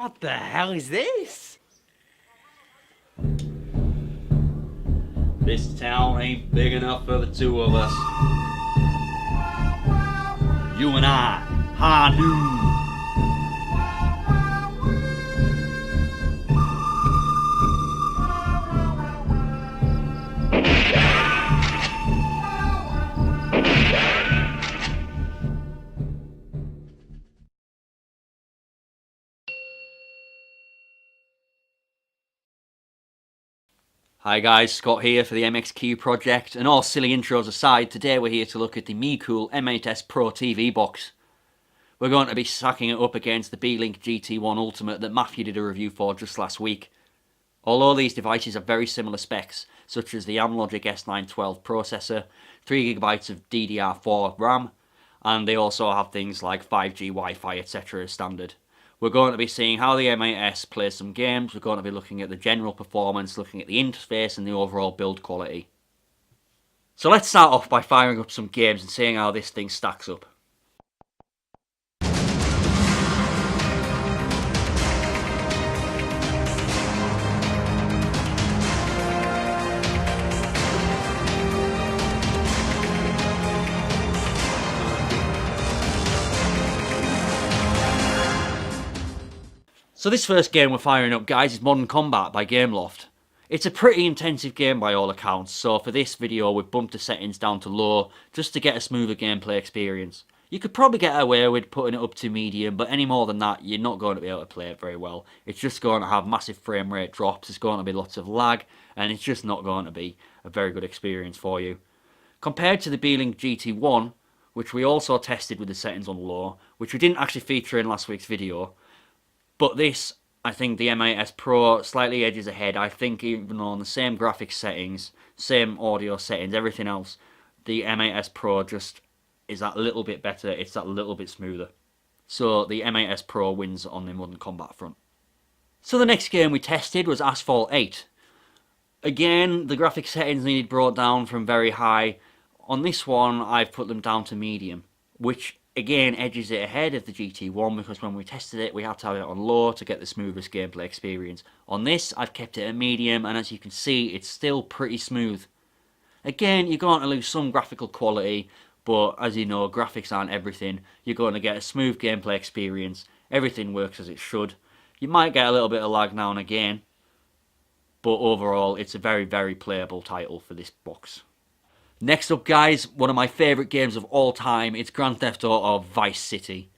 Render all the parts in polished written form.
What the hell is this? This town ain't big enough for the two of us. You and I, high noon. Hi guys, Scott here for the MXQ project, and all silly intros aside, today we're here to look at the Mecool M8S Pro TV box. We're going to be stacking it up against the Beelink GT1 Ultimate that Matthew did a review for just last week. Although these devices have very similar specs, such as the Amlogic S912 processor, 3GB of DDR4 RAM, and they also have things like 5G Wi-Fi etc. as standard. We're going to be seeing how the M8S plays some games, we're going to be looking at the general performance, looking at the interface and the overall build quality. So let's start off by firing up some games and seeing how this thing stacks up. So this first game we're firing up, guys, is Modern Combat by Gameloft. It's a pretty intensive game by all accounts, so for this video we've bumped the settings down to low just to get a smoother gameplay experience. You could probably get away with putting it up to medium, but any more than that you're not going to be able to play it very well. It's just going to have massive frame rate drops, there's going to be lots of lag, and it's just not going to be a very good experience for you. Compared to the Beelink GT1, which we also tested with the settings on low, which we didn't actually feature in last week's video, but this, I think the M8S Pro slightly edges ahead. I think even on the same graphics settings, same audio settings, everything else, the M8S Pro just is that little bit better, it's that little bit smoother. So the M8S Pro wins on the Modern Combat front. So the next game we tested was Asphalt 8. Again, the graphics settings needed brought down from very high. On this one, I've put them down to medium, which again edges it ahead of the GT1 because when we tested it we had to have it on low to get the smoothest gameplay experience. On this I've kept it at medium, and as you can see it's still pretty smooth. Again, you're going to lose some graphical quality, but as you know, graphics aren't everything. You're going to get a smooth gameplay experience, everything works as it should. You might get a little bit of lag now and again, but overall it's a very, very playable title for this box. Next up, guys, one of my favourite games of all time, it's Grand Theft Auto Vice City.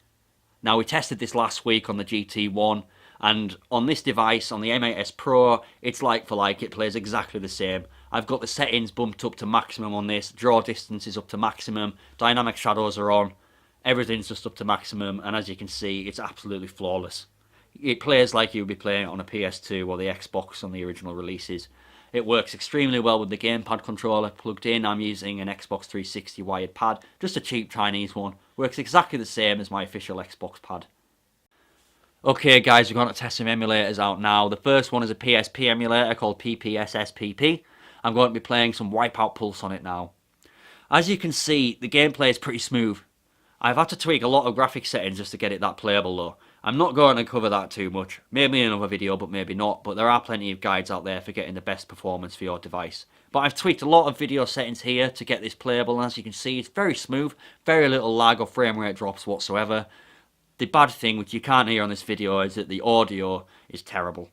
Now, we tested this last week on the GT1, and on this device, on the M8S Pro, it's like for like, it plays exactly the same. I've got the settings bumped up to maximum on this, draw distance is up to maximum, dynamic shadows are on, everything's just up to maximum, and as you can see, it's absolutely flawless. It plays like you would be playing it on a PS2 or the Xbox on the original releases. It works extremely well with the gamepad controller plugged in. I'm using an Xbox 360 wired pad, just a cheap Chinese one. Works exactly the same as my official Xbox pad. Okay guys, we're going to test some emulators out now. The first one is a PSP emulator called PPSSPP. I'm going to be playing some Wipeout Pulse on it now. As you can see, the gameplay is pretty smooth. I've had to tweak a lot of graphics settings just to get it that playable though. I'm not going to cover that too much, maybe in another video but maybe not, but there are plenty of guides out there for getting the best performance for your device. But I've tweaked a lot of video settings here to get this playable, and as you can see it's very smooth, very little lag or frame rate drops whatsoever. The bad thing, which you can't hear on this video, is that the audio is terrible.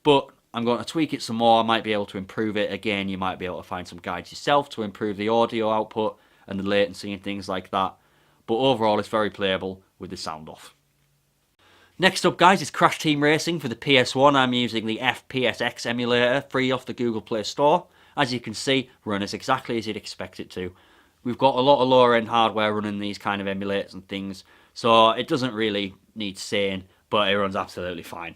But I'm going to tweak it some more, I might be able to improve it. Again, you might be able to find some guides yourself to improve the audio output and the latency and things like that. But overall it's very playable with the sound off. Next up, guys, is Crash Team Racing for the PS1. I'm using the FPSX emulator, free off the Google Play Store. As you can see, runs exactly as you'd expect it to. We've got a lot of lower end hardware running these kind of emulators and things, so it doesn't really need saying, but it runs absolutely fine.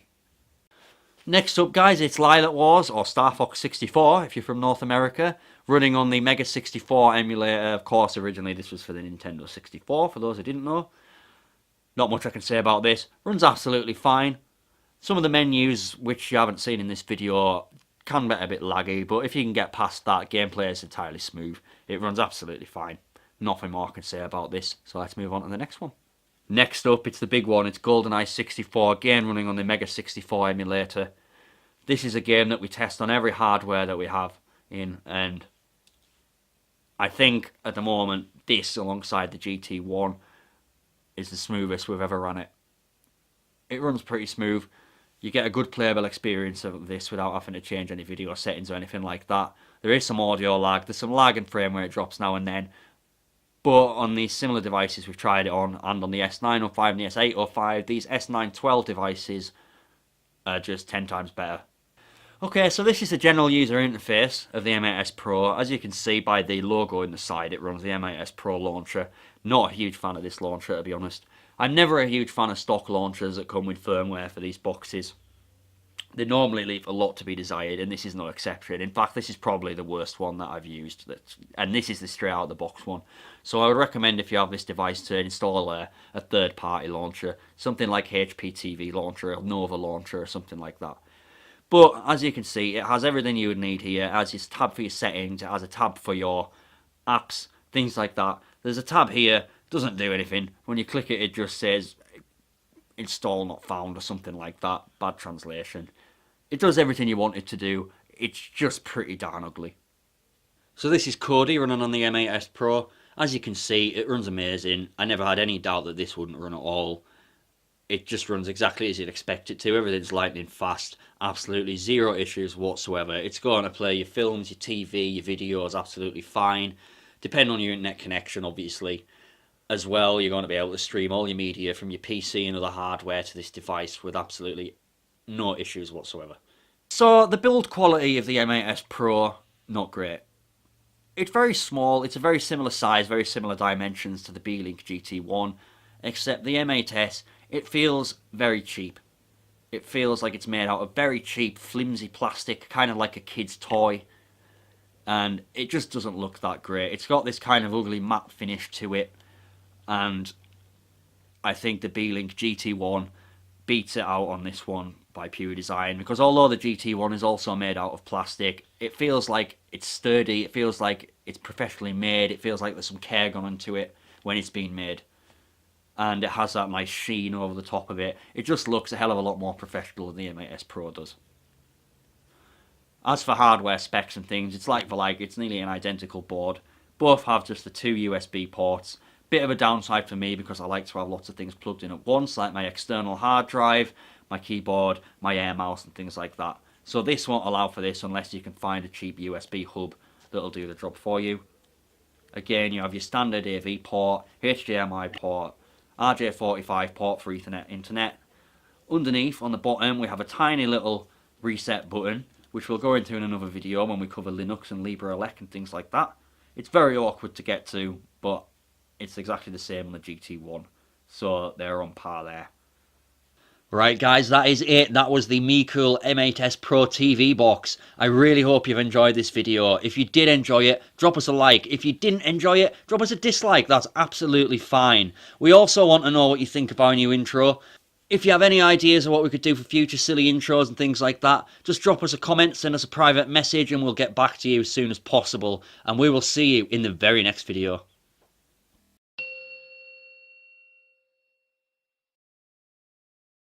Next up, guys, it's Lilac Wars, or Star Fox 64 if you're from North America, running on the Mega 64 emulator. Of course, originally this was for the Nintendo 64, for those who didn't know. Not much I can say about this. Runs absolutely fine. Some of the menus, which you haven't seen in this video, can get a bit laggy, but if you can get past that, gameplay is entirely smooth. It runs absolutely fine. Nothing more I can say about this, so let's move on to the next one. Next up, it's the big one. It's Goldeneye 64, again running on the Mega 64 emulator. This is a game that we test on every hardware that we have in, and I think at the moment this, alongside the GT1, is the smoothest we've ever run it. It runs pretty smooth. You get a good playable experience of this without having to change any video settings or anything like that. There is some audio lag. There's some lag and frame rate drops now and then. But on these similar devices we've tried it on, and on the S905 and the S805, these S912 devices are just 10 times better. Okay, so this is the general user interface of the M8S Pro. As you can see by the logo in the side, it runs the M8S Pro launcher. Not a huge fan of this launcher, to be honest. I'm never a huge fan of stock launchers that come with firmware for these boxes. They normally leave a lot to be desired, and this is no exception. In fact, this is probably the worst one that I've used, and this is the straight out of the box one. So I would recommend, if you have this device, to install a third-party launcher, something like HP TV launcher or Nova launcher or something like that. But as you can see, it has everything you would need here. It has this tab for your settings, it has a tab for your apps, things like that. There's a tab here, doesn't do anything. When you click it, it just says install not found or something like that. Bad translation. It does everything you want it to do. It's just pretty darn ugly. So this is Cody running on the M8S Pro. As you can see, it runs amazing. I never had any doubt that this wouldn't run at all. It just runs exactly as you'd expect it to. Everything's lightning fast. Absolutely zero issues whatsoever. It's going to play your films, your TV, your videos absolutely fine. Depending on your internet connection, obviously. As well, you're going to be able to stream all your media from your PC and other hardware to this device with absolutely no issues whatsoever. So the build quality of the M8S Pro, not great. It's very small. It's a very similar size, very similar dimensions to the Beelink GT1, except the M8S, it feels very cheap. It feels like it's made out of very cheap, flimsy plastic, kind of like a kid's toy. And it just doesn't look that great. It's got this kind of ugly matte finish to it. And I think the Beelink GT1 beats it out on this one by pure design. Because although the GT1 is also made out of plastic, it feels like it's sturdy. It feels like it's professionally made. It feels like there's some care gone into it when it's being made. And it has that nice sheen over the top of it. It just looks a hell of a lot more professional than the M8S Pro does. As for hardware specs and things, it's like for like. It's nearly an identical board. Both have just the 2 USB ports. Bit of a downside for me because I like to have lots of things plugged in at once, like my external hard drive, my keyboard, my Air mouse and things like that. So this won't allow for this unless you can find a cheap USB hub that'll do the job for you. Again, you have your standard AV port, HDMI port, RJ45 port for Ethernet internet. Underneath, on the bottom, we have a tiny little reset button, which we'll go into in another video when we cover Linux and LibreElec and things like that. It's very awkward to get to, but it's exactly the same on the GT1, so they're on par there. Right guys, that is it. That was the Mecool M8S Pro TV box. I really hope you've enjoyed this video. If you did enjoy it, drop us a like. If you didn't enjoy it, drop us a dislike. That's absolutely fine. We also want to know what you think of our new intro. If you have any ideas of what we could do for future silly intros and things like that, just drop us a comment, send us a private message, and we'll get back to you as soon as possible. And we will see you in the very next video.